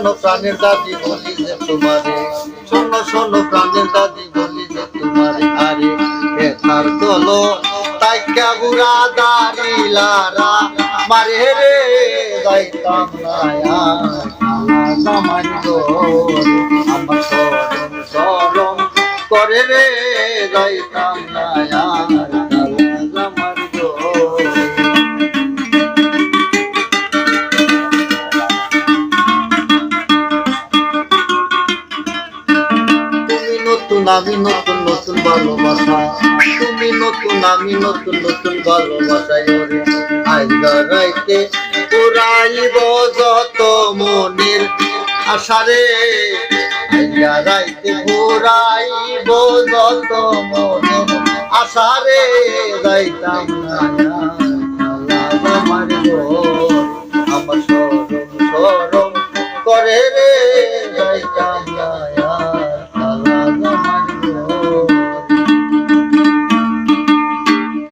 শোনো প্রাণের দাদি বলি যে তোমারে, শোনো শোনো প্রাণের দাদি বলি যে তোমারে, আরে এথার দলো তাইকা বুড়া দাঁড়িলারা মারে রে যাইতাম না আমার দোর, আমার শরম শরম করে রে যাইতাম না আমার দোর। আমি নতুন নতুন ভালোবাসা, তুমি নতুন আমি নতুন নতুন ভালোবাসায় ওরে আইগা রাইতে পুরাইব যত মনের আশারে, আইগা রাইতে পুরাইব যত মনের আশারে যাইতাম না আমার ঘর, আমার শরম শরম করে রে যাইতাম না।